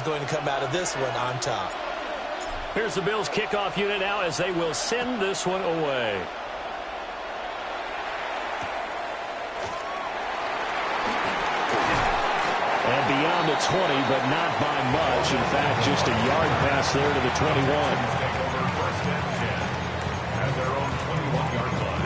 going to come out of this one on top. Here's the Bills kickoff unit now as they will send this one away. And beyond the 20, but not by much. In fact, just a yard pass there to the 21. Take over first and 10 at their own 21-yard line.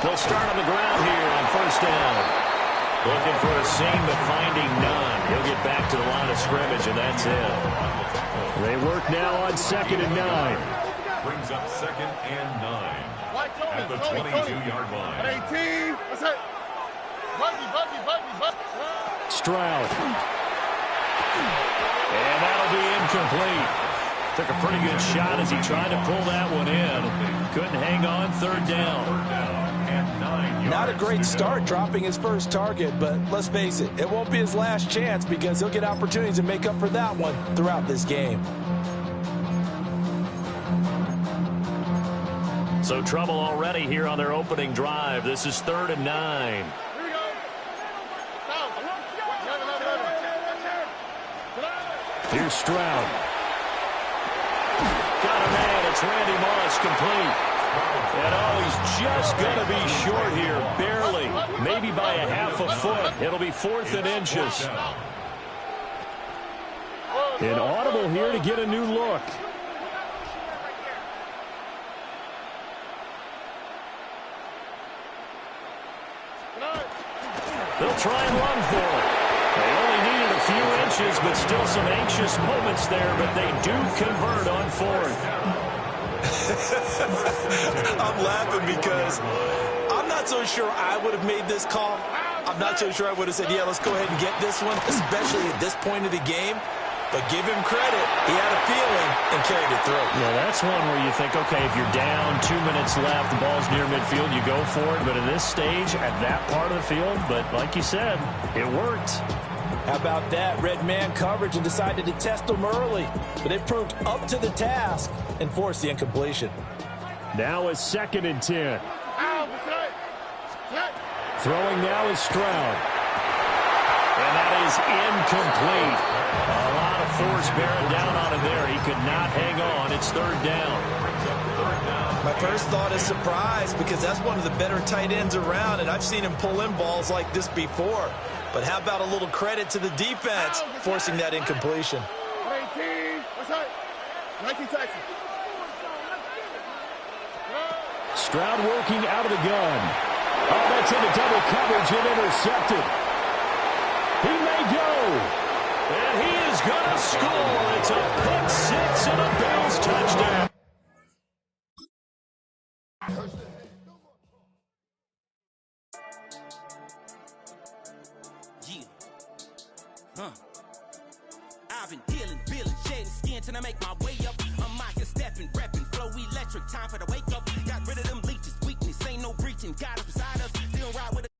They'll start on the ground here on first down. Looking for a seam, but finding none. He'll get back to the line of scrimmage, and that's it. They work now on 2nd and 9. Brings up 2nd and 9 at the 22-yard line. 18. What's that? Buggy. Stroud. And that'll be incomplete. Took a pretty good shot as he tried to pull that one in. Couldn't hang on, 3rd down. Not a great start dropping his first target, but let's face it, it won't be his last chance because he'll get opportunities to make up for that one throughout this game. So trouble already here on their opening drive. This is 3rd and 9. Here's Stroud. Got a man. It's Randy Moss, complete. And he's just going to be short here, barely, maybe by a half a foot. It'll be 4th and inches. An audible here to get a new look. They'll try and run for it. They only needed a few inches, but still some anxious moments there, but they do convert on 4th. I'm laughing because I'm not so sure I would have made this call. I'm not so sure I would have said, yeah, let's go ahead and get this one, especially at this point of the game. But give him credit. He had a feeling and carried it through. Yeah, that's one where you think, okay, if you're down, 2 minutes left, the ball's near midfield, you go for it. But at this stage, at that part of the field, but like you said, it worked. How about that? Red man coverage and decided to test them early. But it proved up to the task and forced the incompletion. Now is 2nd and 10. Throwing now is Stroud. And that is incomplete. A lot of force bearing down on him there. He could not hang on. It's 3rd down. My first thought is surprise because that's one of the better tight ends around, and I've seen him pull in balls like this before. But how about a little credit to the defense forcing that incompletion? 18. What's that? 19 Texas. Stroud working out of the gun. Oh, that's into double coverage and intercepted. He may go. And he is going to score. It's a pick six and a Bills touchdown. I've been dealing, shedding skin till I make my way up. I'm out here stepping, repping, flow electric, time for the wake up. Got rid of them leeches, weakness, ain't no breaching. God is beside us, still ride with it.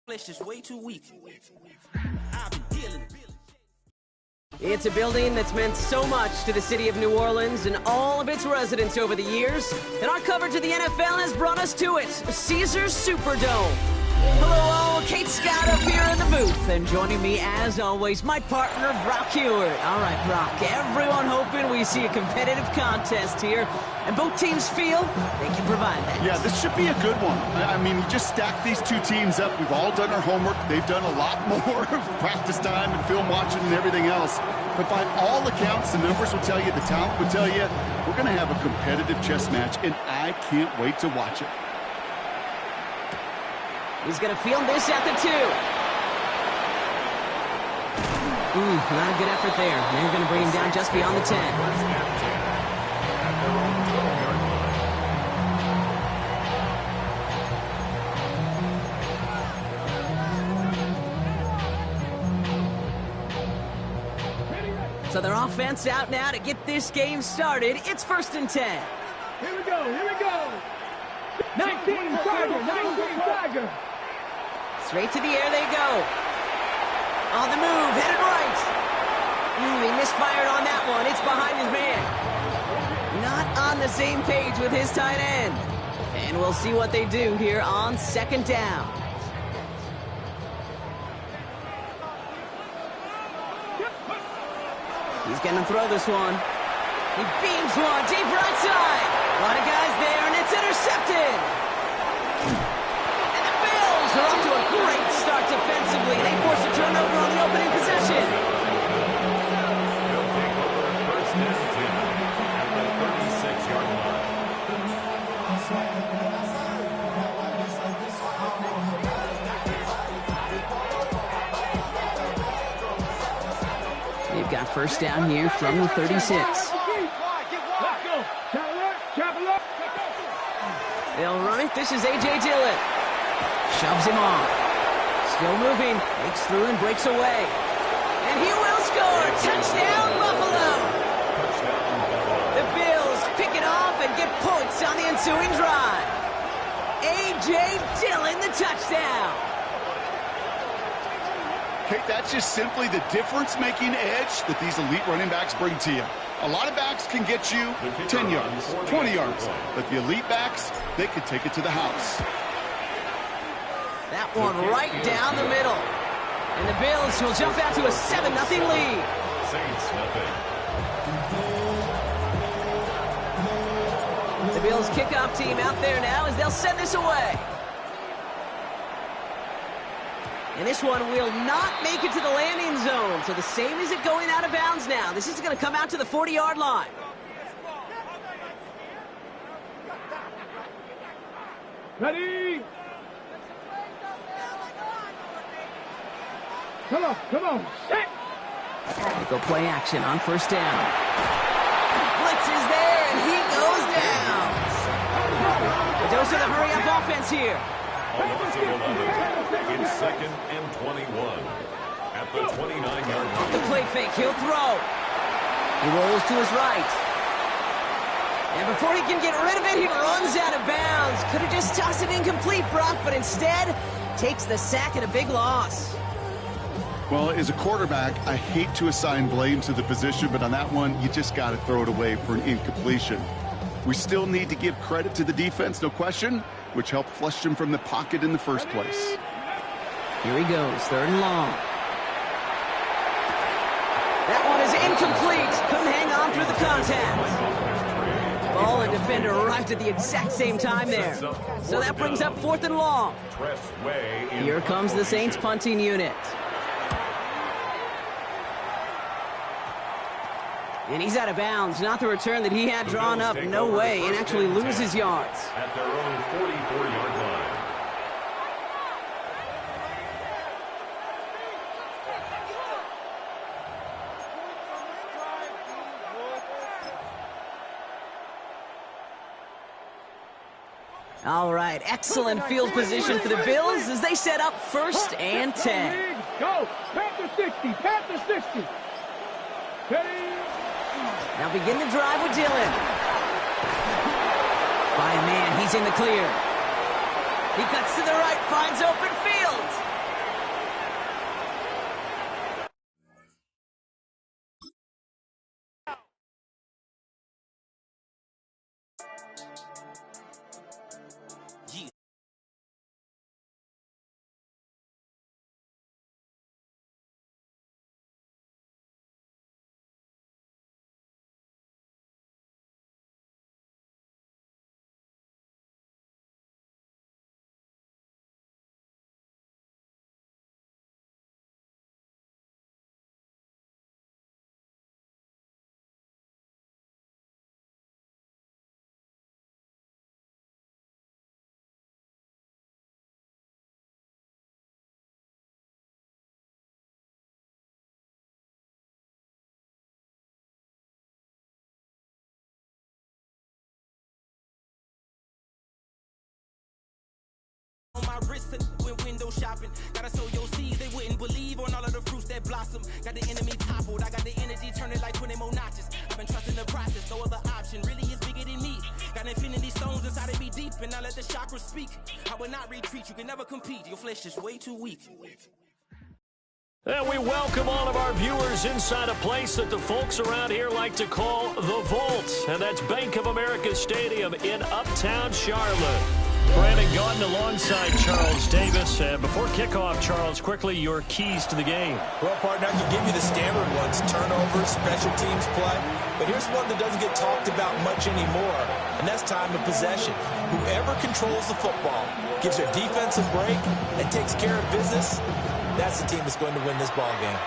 Flesh is way too weak. I've been dealing. It's a building that's meant so much to the city of New Orleans and all of its residents over the years, and our coverage of the NFL has brought us to it, Caesars Superdome. Hello all, Kate Scott up here in the booth, and joining me as always, my partner Brock Hewitt. All right, Brock, everyone hoping we see a competitive contest here, and both teams feel they can provide that. Yeah, this should be a good one. I mean, you just stack these two teams up. We've all done our homework. They've done a lot more practice time and film watching and everything else. But by all accounts, the numbers will tell you, the talent will tell you, we're going to have a competitive chess match, and I can't wait to watch it. He's going to field this at the 2. Not a good effort there. They're going to bring him down just beyond the 10. So their offense out now to get this game started. It's 1st and 10. Here we go, here we go. 19 Tiger, 19 Tiger. Straight to the air they go. On the move, headed right. He misfired on that one. It's behind his man. Not on the same page with his tight end. And we'll see what they do here on 2nd down. He's going to throw this one. He beams one deep right side. A lot of guys there, and it's intercepted. And the Bills are off to a great start defensively. They force a turnover on the opening possession. They'll take over 1st and 10 at the 36-yard line. They've got 1st down here from the 36. They'll run it. This is A.J. Dillon. Shoves him off. Still moving. Breaks through and breaks away. And he will score. Touchdown, Buffalo. The Bills pick it off and get points on the ensuing drive. A.J. Dillon, the touchdown. Kate, that's just simply the difference-making edge that these elite running backs bring to you. A lot of backs can get you 10 yards, 20 yards, but the elite backs, they could take it to the house. That one right down the middle. And the Bills will jump out to a 7-0 lead. Saints nothing. The Bills kickoff team out there now as they'll send this away. And this one will not make it to the landing zone. So the same as it going out of bounds now. This is going to come out to the 40-yard line. Ready? Come on, set. They go play action on 1st down. Blitz is there, and he goes down. A dose of the hurry-up offense here. Offensive 11. It's 2nd and 21 at the 29-yard line. The play fake, he'll throw. He rolls to his right. And before he can get rid of it, he runs out of bounds. Could have just tossed it incomplete, Brock, but instead takes the sack at a big loss. Well, as a quarterback, I hate to assign blame to the position, but on that one, you just got to throw it away for an incompletion. We still need to give credit to the defense, no question, which helped flush him from the pocket in the first place. Here he goes, 3rd and long. That one is incomplete. Couldn't hang on through the contact. Ball and defender arrived at the exact same time there. So that brings up 4th and long. Here comes the Saints punting unit. And he's out of bounds. Not the return that he had drawn up. No way. And actually loses yards. At their own 44-yard line. All right. Excellent field position for the Bills as they set up 1st and 10. Go. Panther 60. Panther 60. Ready? Now begin the drive with Dillon. By a man, he's in the clear. He cuts to the right, finds open field. window shopping. Gotta sow your seeds, they wouldn't believe on all of the fruits that blossom. Got the enemy toppled, I got the energy turning like 20 more notches. I've been trusting the process, no other option really is bigger than me. Got infinity stones inside of me deep, and I let the chakras speak. I will not retreat, you can never compete, your flesh is way too weak. And we welcome all of our viewers inside a place that the folks around here like to call the Vault. And that's Bank of America Stadium in Uptown Charlotte. Brandon Gaudin alongside Charles Davis. And before kickoff, Charles, quickly your keys to the game. Well, partner, I can give you the standard ones, turnovers, special teams play. But here's one that doesn't get talked about much anymore, and that's time of possession. Whoever controls the football, gives their defense a break, and takes care of business, that's the team that's going to win this ball game.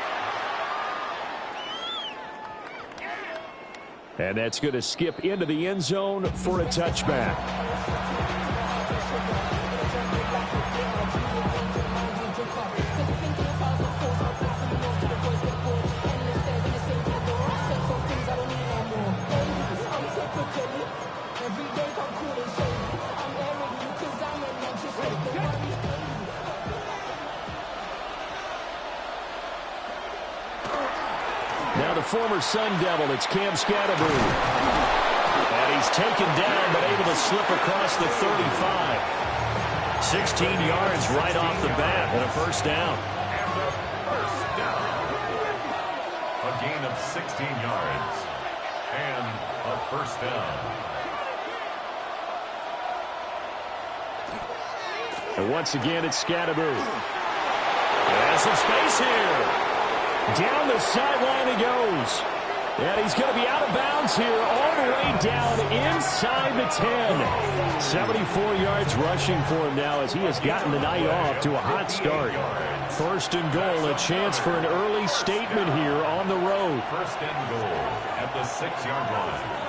And that's going to skip into the end zone for a touchback. Now the former Sun Devil, it's Cam Scatterbroo. And he's taken down, but able to slip across the 35. 16 yards right off the bat and a first down. And a first down. A gain of 16 yards. And a first down. And once again, it's Scatterbroo. There's some space here. Down the sideline he goes. And he's going to be out of bounds here all the way down inside the 10. 74 yards rushing for him now as he has gotten the night off to a hot start. First and goal, a chance for an early statement here on the road. First and goal at the 6-yard line.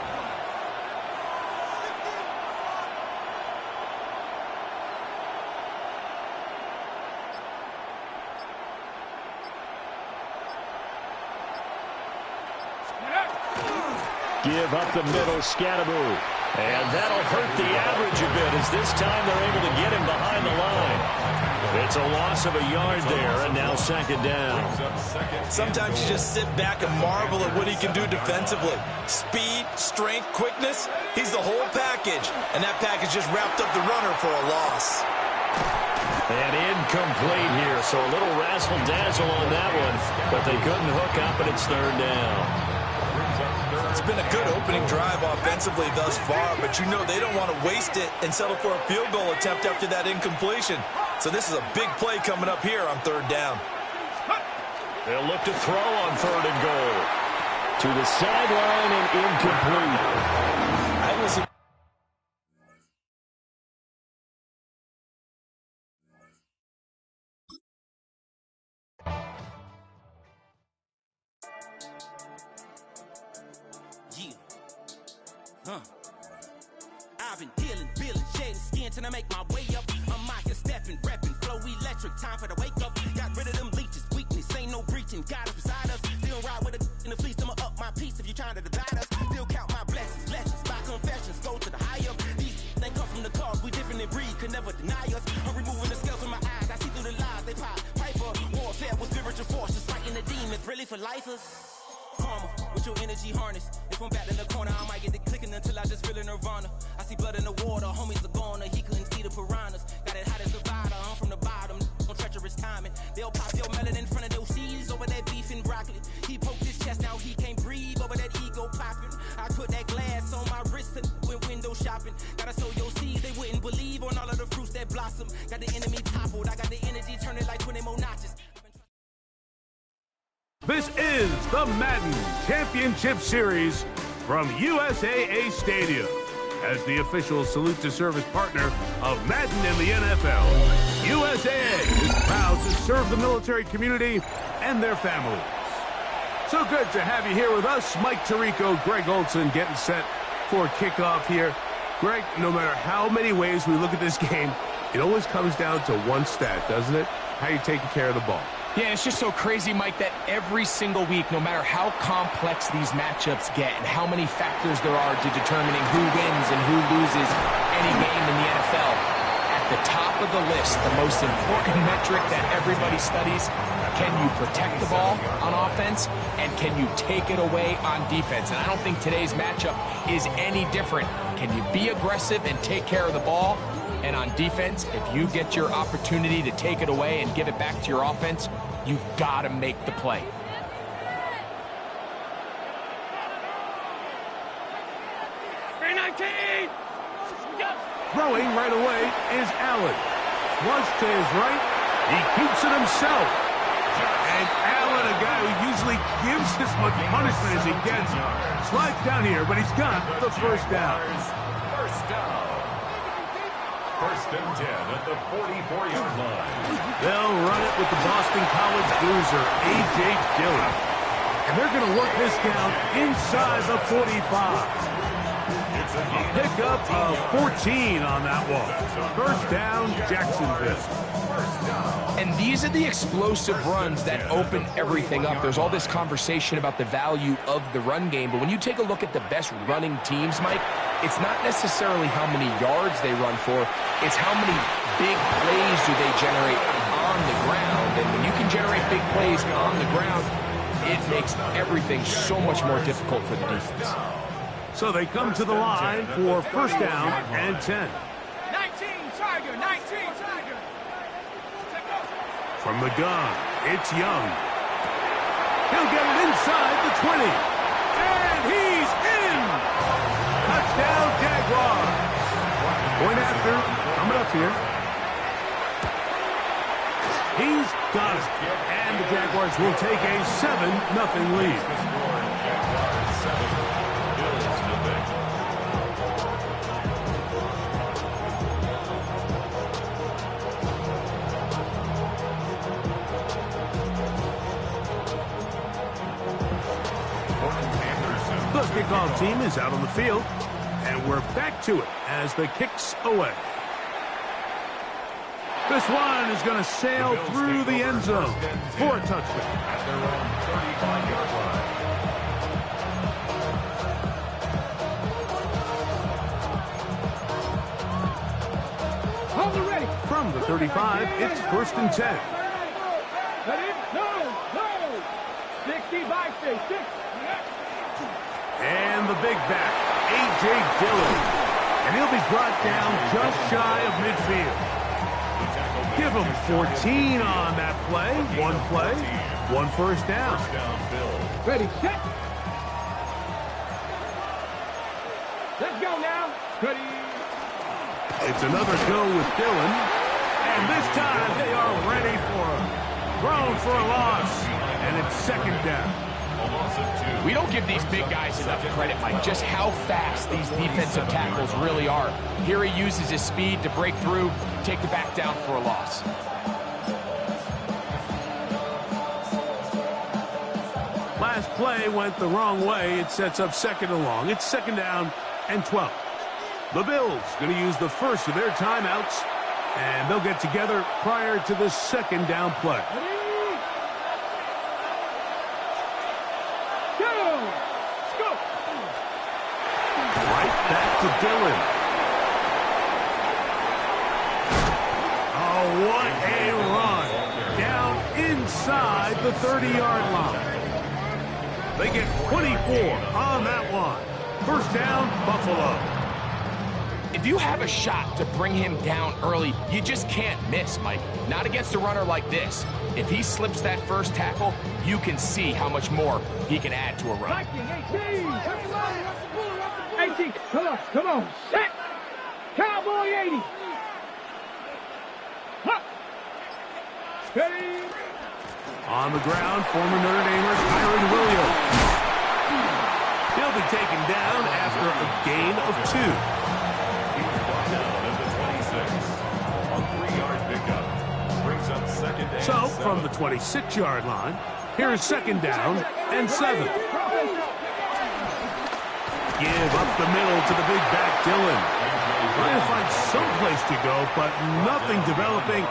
Give up the middle, Scatterbroo. And that'll hurt the average a bit as this time they're able to get him behind the line. It's a loss of a yard there, and now second down. Sometimes you just sit back and marvel at what he can do defensively. Speed, strength, quickness, he's the whole package. And that package just wrapped up the runner for a loss. And incomplete here, so a little razzle-dazzle on that one. But they couldn't hook up, and it's third down. It's been a good opening drive offensively thus far, but you know they don't want to waste it and settle for a field goal attempt after that incompletion. So this is a big play coming up here on third down. They'll look to throw on third and goal. To the sideline and incomplete. I will see. I've been dealing, shedding skin till I make my way up. I'm out here stepping, repping, flow electric, time for the wake up. Got rid of them leeches, weakness, ain't no breaching. God is beside us, still ride with a in the fleece. I'ma up my piece if you're trying to divide us. Still count my blessings, lessons, my confessions, go to the higher. These they come from the cause, we different in breed, could never deny us. I'm removing the scales from my eyes, I see through the lies they pop. Piper, warfare with spiritual forces, fighting the demons, really for lifers. Karma, with your energy harness. If I'm back in the corner, I might get the clicking until I just feel a nirvana. I see blood in the water, homies are gone, he couldn't see the piranhas. Got it hot as divider, I'm from the bottom, on treacherous timing. They'll pop your melon in front of those seeds over that beef and broccoli. He poked his chest, now he can't breathe over that ego popping. I put that glass on my wrist and went window shopping. Gotta sow your seeds, they wouldn't believe on all of the fruits that blossom. Got the enemy toppled, I got the energy turning like 20 more notches. This is the Madden Championship Series from USAA Stadium. As the official salute to service partner of Madden in the NFL, USAA is proud to serve the military community and their families. So good to have you here with us. Mike Tirico, Greg Olson getting set for kickoff here. Greg, no matter how many ways we look at this game, it always comes down to one stat, doesn't it? How you taking care of the ball. Yeah, it's just so crazy, Mike, that every single week, no matter how complex these matchups get and how many factors there are to determining who wins and who loses any game in the NFL, at the top of the list, the most important metric that everybody studies. Can you protect the ball on offense, and can you take it away on defense? And I don't think today's matchup is any different. Can you be aggressive and take care of the ball? And on defense, if you get your opportunity to take it away and give it back to your offense, you've got to make the play. Throwing right away is Allen. Flush to his right. He keeps it himself. And Allen, a guy who usually gives as much punishment as he gets, slides down here, but he's got the first down. First down. First and 10 at the 44-yard line. They'll run it with the Boston College bruiser, A.J. Dillon. And they're going to work this down inside the 45. A pickup of 14 on that one. First down, Jacksonville. And these are the explosive runs that open everything up. There's all this conversation about the value of the run game, but when you take a look at the best running teams, Mike, it's not necessarily how many yards they run for, it's how many big plays do they generate on the ground. And when you can generate big plays on the ground, it makes everything so much more difficult for the defense. So they come to the line for first down and 10. 19, Tiger, 19, Tiger. From the gun, it's Young. He'll get it inside the 20. And he's in! Touchdown, Jaguars. Point after, coming up here. He's got it. And the Jaguars will take a 7-0 lead. The kickoff team is out on the field, and we're back to it as the kick's away. This one is going to sail through the end zone for a touchdown. At their own 35-yard line. Hold it ready. From the 35, it's first and 10. Ready? No. 65, 6. And the big back, A.J. Dillon. And he'll be brought down just shy of midfield. Give him 14 on that play. One first down. Ready, set. Let's go now. Ready. It's another go with Dillon. And this time they are ready for him. Thrown for a loss. And it's second down. We don't give these big guys enough credit, Mike, just how fast these defensive tackles really are. Here he uses his speed to break through, take the back down for a loss. Last play went the wrong way. It sets up second and long. It's second down and 12. The Bills going to use the first of their timeouts, and they'll get together prior to the second down play. Back to Dillon. Oh, what a run. Down inside the 30-yard line. They get 24 on that one. First down, Buffalo. If you have a shot to bring him down early, you just can't miss, Mike. Not against a runner like this. If he slips that first tackle, you can see how much more he can add to a run. 18, come on, set, Cowboy 80. Huh. Ready. On the ground, former Notre Damer Kyron Williams. He'll be taken down after a gain of 2. He's brought down at the 26. A 3-yard pickup brings up second and 7. So, from the 26-yard line, here's second down and 7. Give up the middle to the big back, Dillon. Trying to find some place to go, but nothing developing.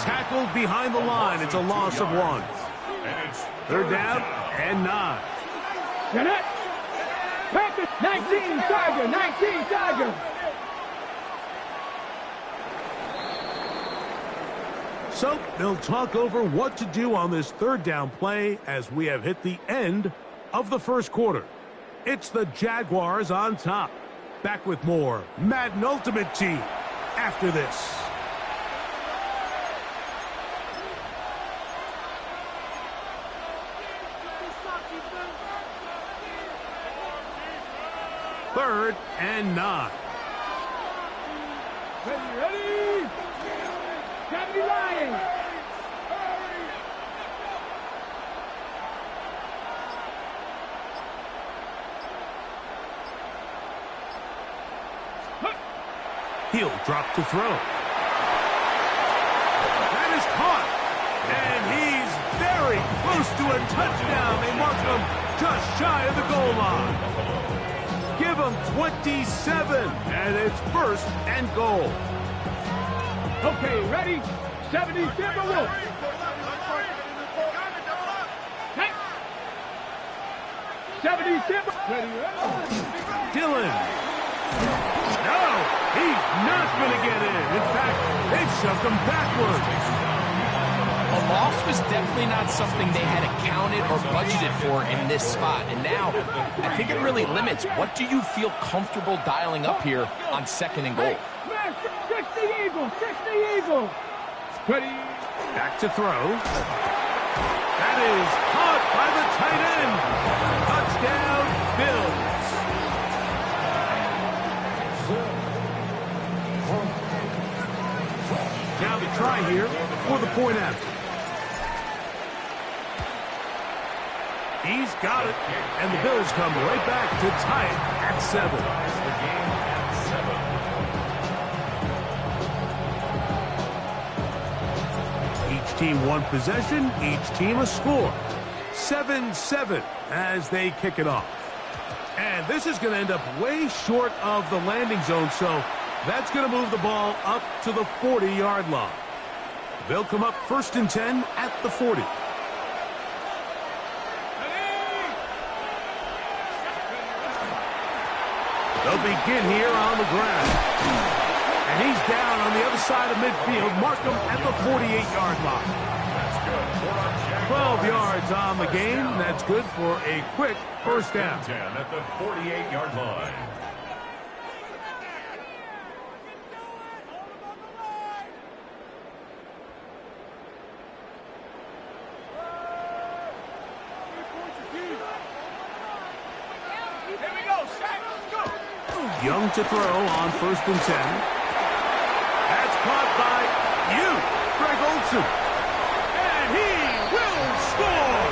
Tackled behind the line. It's a loss of 1. Third down and 9. Get it. 19, Tiger, 19, Tiger. So they'll talk over what to do on this third down play as we have hit the end of the first quarter. It's the Jaguars on top. Back with more Madden Ultimate Team after this. Third and 9. Ready? Gotta be lying. He'll drop to throw. That is caught. And he's very close to a touchdown. They mark him just shy of the goal line. Give him 27, and it's first and goal. Okay, ready? 70 Timberwolves. Hey. 70 Timberwolves. Ready? Dylan. No, he's not going to get in. In fact, they've shoved him backwards. A loss was definitely not something they had accounted or budgeted for in this spot. And now, I think it really limits what do you feel comfortable dialing up here on second and goal. 60 Eagles, 60 Eagles. Ready? Back to throw. That is caught by the tight end. Touchdown, Bills. Now the try here for the point after. He's got it, and the Bills come right back to tie it at 7. The game at 7. Each team one possession, each team a score. 7-7 as they kick it off. And this is going to end up way short of the landing zone, so that's going to move the ball up to the 40-yard line. They'll come up first and 10 at the 40. They'll begin here on the ground. And he's down on the other side of midfield. Mark him at the 48-yard line. 12 yards on the game. That's good for a quick first down. 10 at the 48-yard line. Young to throw on first and 10. That's caught by Greg Olsen. And he will score!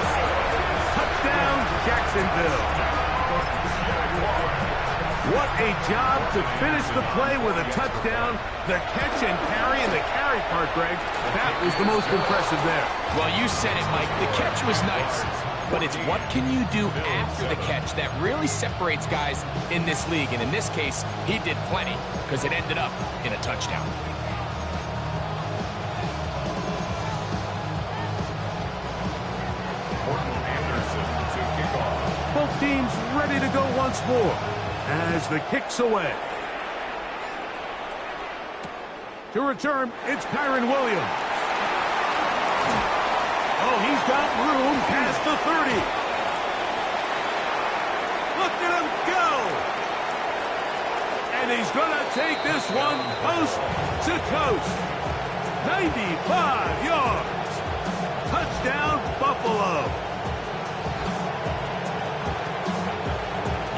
Touchdown, Jacksonville. What a job to finish the play with a touchdown. The catch and carry, and the carry part, Greg, that was the most impressive there. Well, you said it, Mike. The catch was nice. But it's what can you do after the catch that really separates guys in this league. And in this case, he did plenty because it ended up in a touchdown. Both teams ready to go once more as the kick's away. To return, it's Kyron Williams. Oh, he's got room past the 30. Look at him go. And he's going to take this one coast to coast. 95 yards. Touchdown, Buffalo.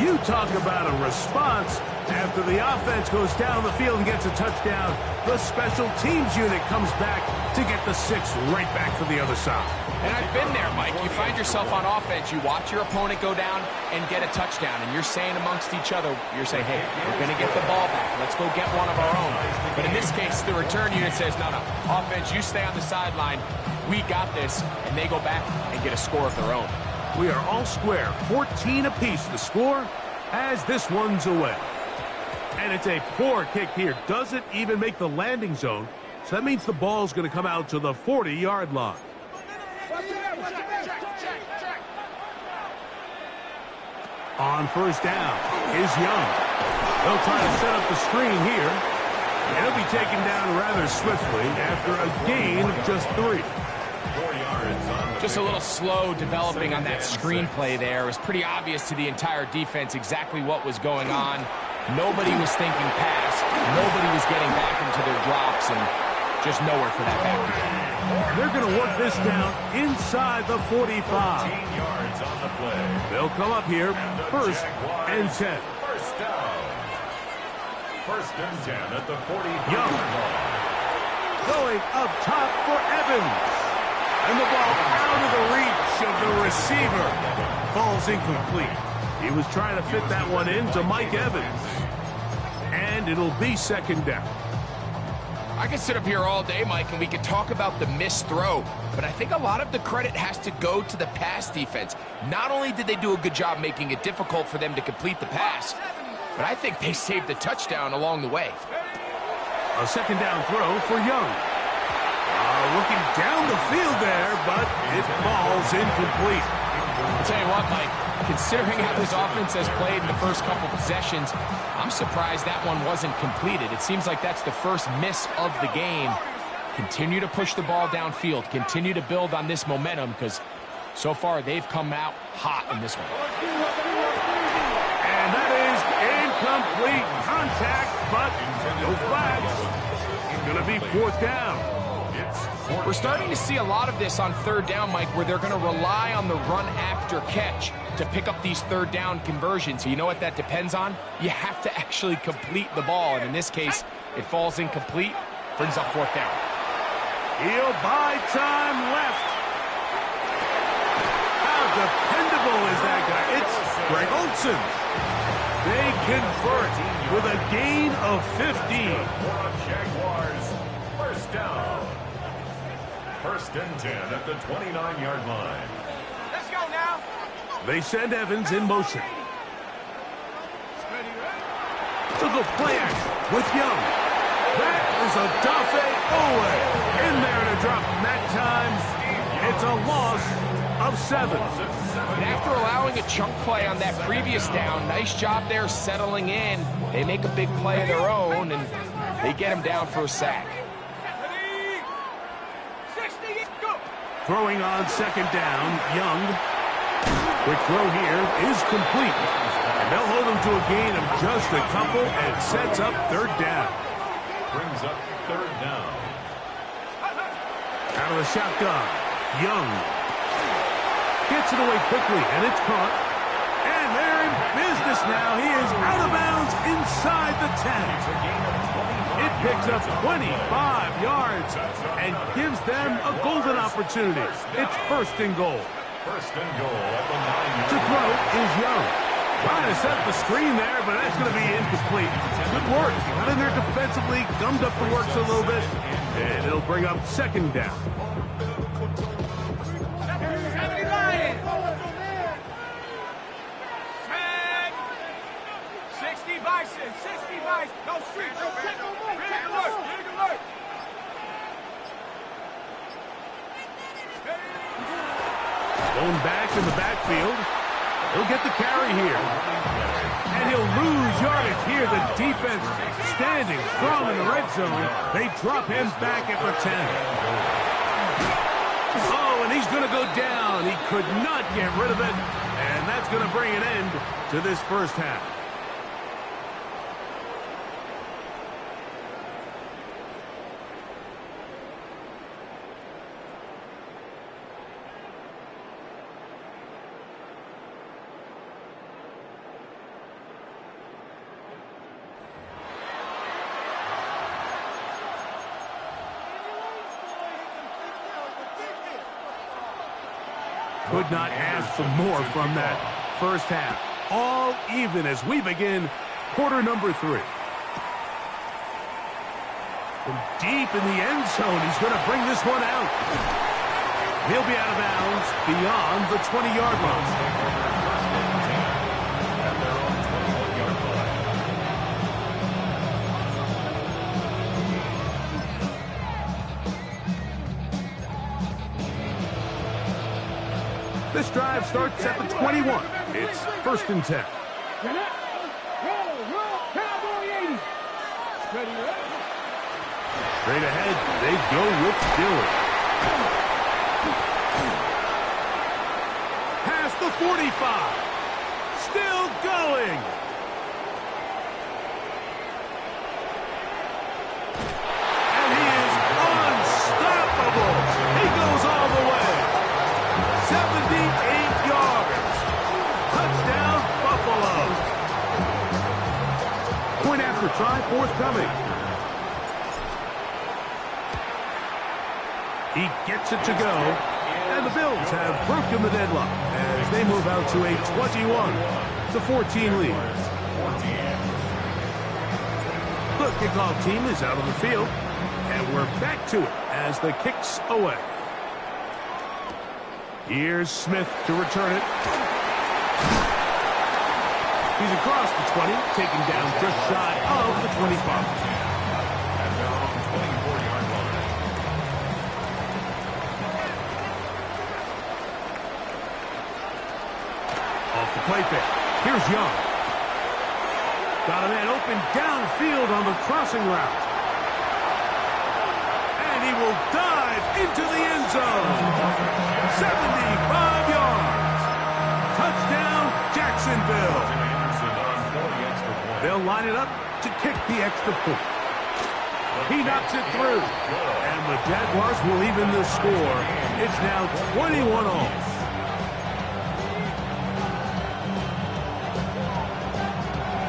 You talk about a response. After the offense goes down the field and gets a touchdown, the special teams unit comes back to get the 6 right back for the other side. And I've been there, Mike. You find yourself on offense, you watch your opponent go down and get a touchdown, and you're saying amongst each other, you're saying, hey, we're going to get the ball back. Let's go get one of our own. But in this case, the return unit says, no, offense, you stay on the sideline. We got this. And they go back and get a score of their own. We are all square, 14 apiece the score as this one's away. And it's a poor kick here. Doesn't even make the landing zone. So that means the ball's going to come out to the 40-yard line. On first down is Young. They'll try to set up the screen here. And he'll be taken down rather swiftly after a gain of just 3. 4 yards on the Just a little slow developing on that screenplay there. It was pretty obvious to the entire defense exactly what was going on. Nobody was thinking pass. Nobody was getting back into their drops, and just nowhere for that back to go. They're going to work this down inside the 45. 15 yards on the play. They'll come up here, first and 10. First down. First and 10 at the 45. Young. Going up top for Evans. And the ball out of the reach of the receiver. Falls incomplete. He was trying to fit that one into Mike Evans. And it'll be second down. I could sit up here all day, Mike, and we could talk about the missed throw, but I think a lot of the credit has to go to the pass defense. Not only did they do a good job making it difficult for them to complete the pass, but I think they saved the touchdown along the way. A second down throw for Young. Looking down the field there, but it falls incomplete. I'll tell you what, Mike, considering how this offense has played in the first couple possessions, I'm surprised that one wasn't completed. It seems like that's the first miss of the game. Continue to push the ball downfield. Continue to build on this momentum, because so far they've come out hot in this one. And that is incomplete contact, but no flags. It's going to be fourth down. We're starting to see a lot of this on third down, Mike, where they're going to rely on the run after catch to pick up these third down conversions. You know what that depends on? You have to actually complete the ball, and in this case, it falls incomplete, brings up fourth down. He'll buy time left. How dependable is that guy? It's Greg Olsen. They convert with a gain of 15. Jaguars, first down. First and 10 at the 29-yard line. Let's go now. They send Evans in motion. To the play action with Young. That is a Dafe Owe in there to drop. And that time, it's a loss of 7. And after allowing a chunk play on that previous down, nice job there settling in. They make a big play of their own, and they get him down for a sack. Throwing on second down, Young. Quick throw here is complete. And they'll hold him to a gain of just a couple and sets up third down. Brings up third down. Out of the shotgun, Young. Gets it away quickly, and it's caught. And they're in business now. He is out of bounds inside the 10. It picks up 25 yards and gives them a golden opportunity. It's first and goal. First and goal at the 9-yard To throw is Young. Trying to set the screen there, but that's going to be incomplete. Good work. Got in there defensively, gummed up the works a little bit, and it'll bring up second down. No street, no check no more. Check alert. Going back in the backfield. He'll get the carry here. And he'll lose yardage here. The defense standing strong in the red zone. They drop him back at the 10. Oh, and he's going to go down. He could not get rid of it. And that's going to bring an end to this first half. Could not ask for more from that first half. All even as we begin quarter number 3. From deep in the end zone, he's going to bring this one out. He'll be out of bounds beyond the 20-yard line. This drive starts at the 21. It's first and 10. Cowboy 80. Ready, Straight ahead, they go with Dillon. Past the 45. Still going. And he is unstoppable. He goes all the way. 78 yards. Touchdown, Buffalo. Point after try forthcoming. He gets it to go, and the Bills have broken the deadlock as they move out to a 21-14 lead. The kickoff team is out on the field, and we're back to it as the kick's away. Here's Smith to return it. He's across the 20, taken down just shy of the 25. Play fake. Here's Young. Got a man open downfield on the crossing route. And he will dive into the end zone. 75 yards. Touchdown, Jacksonville. They'll line it up to kick the extra point. He knocks it through. And the Jaguars will even the score. It's now 21-all.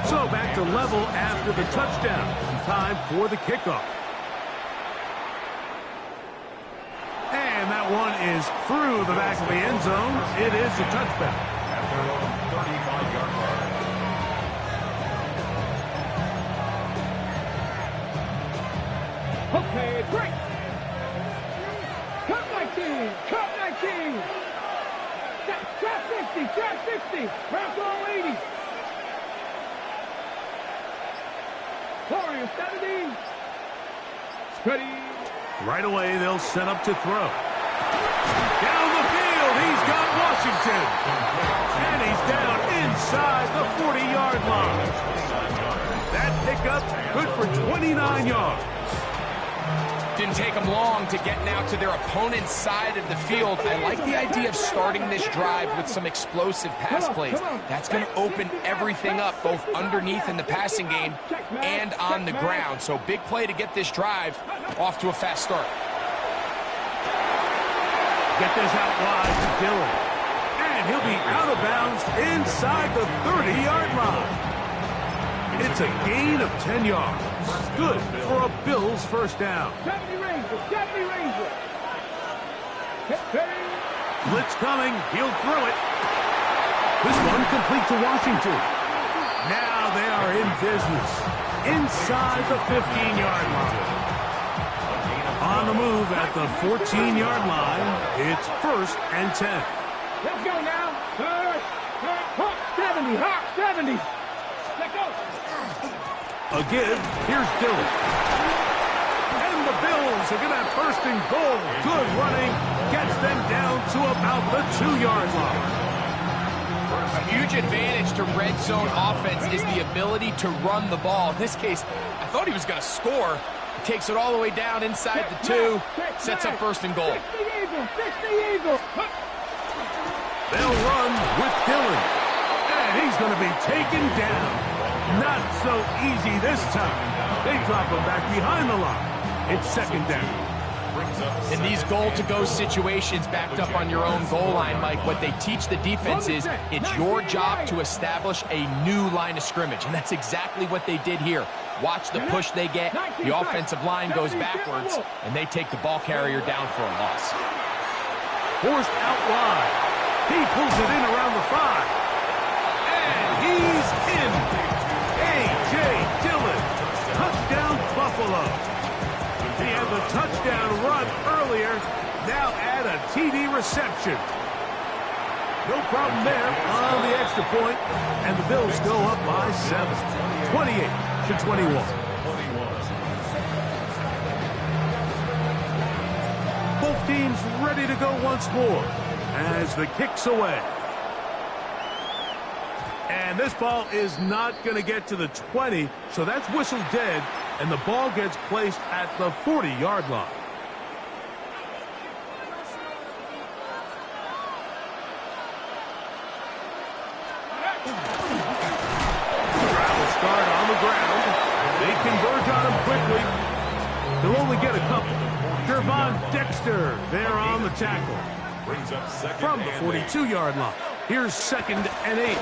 So back to level after the touchdown. Time for the kickoff. And that one is through the back of the end zone. It is a touchback. At their own 35-yard line. Okay, break. Cut 19. Cut 19. Trap 60. Trap 60. Trap all 80. Warrior 70. Steady. Right away, they'll set up to throw. Down the field, he's got Washington. And he's down inside the 40-yard line. That pickup good for 29 yards. Didn't take them long to get now to their opponent's side of the field. I like the idea of starting this drive with some explosive pass plays. That's going to open everything up, both underneath in the passing game and on the ground. So big play to get this drive off to a fast start. Get this out wide to Dillon. And he'll be out of bounds inside the 30-yard line. It's a gain of 10 yards. Good for a Bills first down. 70 Ranger, 70 Ranger. Blitz coming, he'll throw it. This one complete to Washington. Now they are in business. Inside the 15-yard line. On the move at the 14-yard line, it's 1st and 10. Let's go now. Hawk 70, Hawk 70. Let's go. A give, here's Dillon. And the Bills are going to have 1st and goal. Good running, gets them down to about the 2-yard line. A huge advantage to red zone offense is the ability to run the ball. In this case, I thought he was going to score. He takes it all the way down inside the 2, sets up 1st and goal. They'll run with Dillon. And he's going to be taken down. Not so easy this time. They drop him back behind the line. It's 2nd down. In these goal-to-go situations backed up on your own goal line, Mike, what they teach the defense is it's your job to establish a new line of scrimmage, and that's exactly what they did here. Watch the push they get. The offensive line goes backwards, and they take the ball carrier down for a loss. Forced out wide. He pulls it in around the 5. And he's in. A.J. Dillon. Touchdown, Buffalo. He had the touchdown run earlier. Now add a TD reception. No problem there on the extra point. And the Bills go up by 7. 28-21. Both teams ready to go once more as the kick's away. And this ball is not going to get to the 20, so that's whistled dead and the ball gets placed at the 40-yard line. Travel start on the ground. They converge on him quickly. He'll only get a couple. Gervon Dexter there on the tackle. Brings up second From the 42-yard line. Here's 2nd and 8.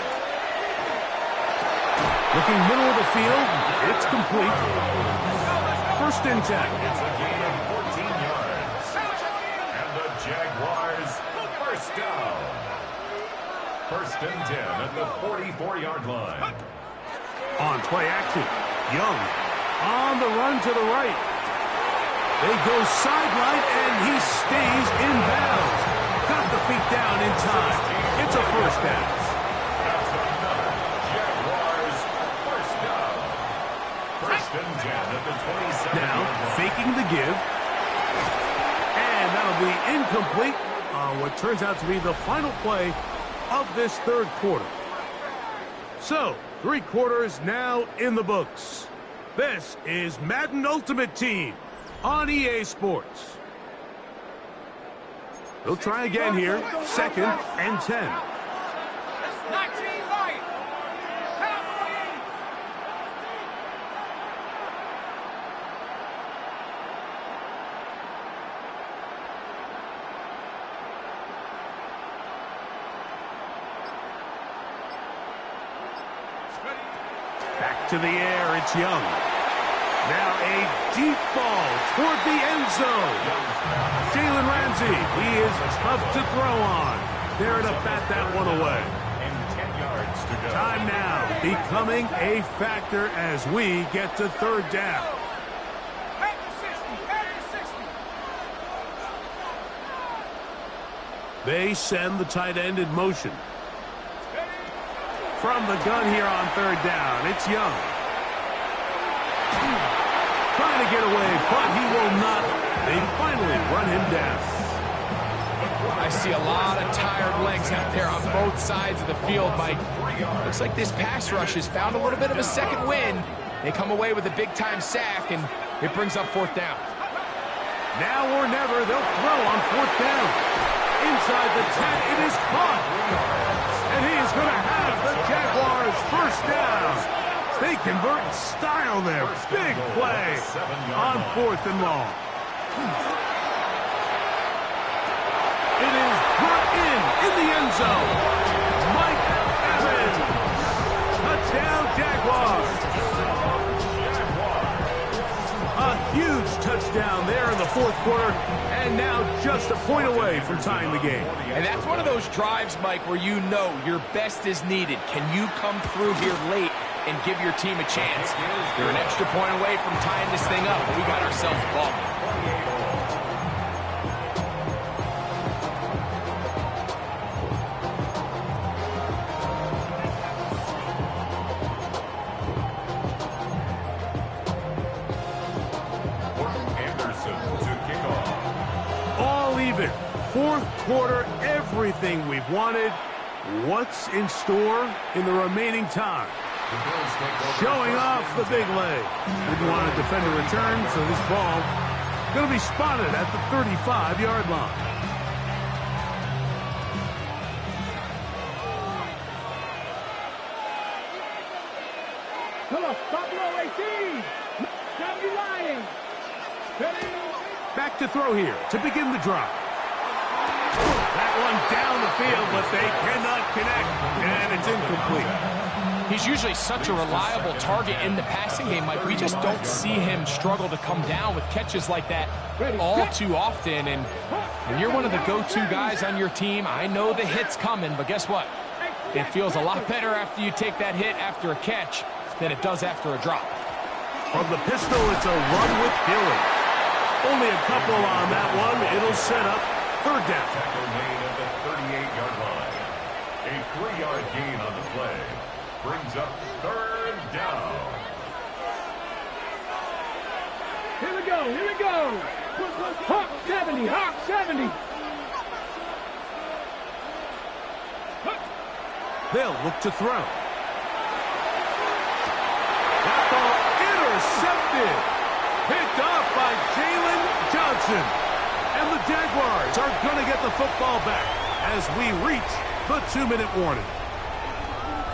Looking middle of the field. It's complete. 1st and 10. It's a gain of 14 yards. And the Jaguars first down. 1st and 10 at the 44-yard line. On play action. Young on the run to the right. They go sideline, and he stays in bounds. Got the feet down in time. It's a first down. That's another Jaguars first down. 1st and 10 at the 27. Now, faking the give. And that'll be incomplete on what turns out to be the final play of this 3rd quarter. So, 3 quarters now in the books. This is Madden Ultimate Team on EA Sports. They'll try again here. 2nd and 10. Back to the air, it's Young. Now a deep ball toward the end zone. Jalen Ramsey, he is tough to throw on. There to bat that one away. And 10 yards to go. Time now becoming a factor as we get to 3rd down. They send the tight end in motion. From the gun here on 3rd down, it's Young. Trying to get away, but he will not. They finally run him down. I see a lot of tired legs out there on both sides of the field, Mike. Looks like this pass rush has found a little bit of a second wind. They come away with a big-time sack, and it brings up 4th down. Now or never, they'll throw on 4th down. Inside the 10, it is caught. And he is going to have the Jaguars first down. They convert in style there. Big play on 4th and long. It is brought in the end zone. Mike Evans. Touchdown, Jaguars. A huge touchdown there in the 4th quarter, and now just a point away from tying the game. And that's one of those drives, Mike, where you know your best is needed. Can you come through here late and give your team a chance? You're an extra point away from tying this thing up. We got ourselves a ball. All even. 4th quarter, everything we've wanted. What's in store in the remaining time? Showing off the big leg. Didn't want to defend a return, so this ball going to be spotted at the 35-yard line. Come on, Buffalo 18. Don't be lying. Back to throw here to begin the drive. That one down the field, but they cannot connect, and it's incomplete. He's usually such a reliable target in the passing game, Mike. We just don't see him struggle to come down with catches like that all too often. And you're one of the go-to guys on your team. I know the hit's coming, but guess what? It feels a lot better after you take that hit after a catch than it does after a drop. From the pistol, it's a run with Gillen. Only a couple on that one. It'll set up 3rd down. Tackle made at the 38-yard line. A 3-yard gain on the play. Brings up 3rd down. Here we go, here we go. Hawk 70, Hawk 70. They'll look to throw. That ball intercepted. Picked off by Jalen Johnson. And the Jaguars are going to get the football back as we reach the 2-minute warning.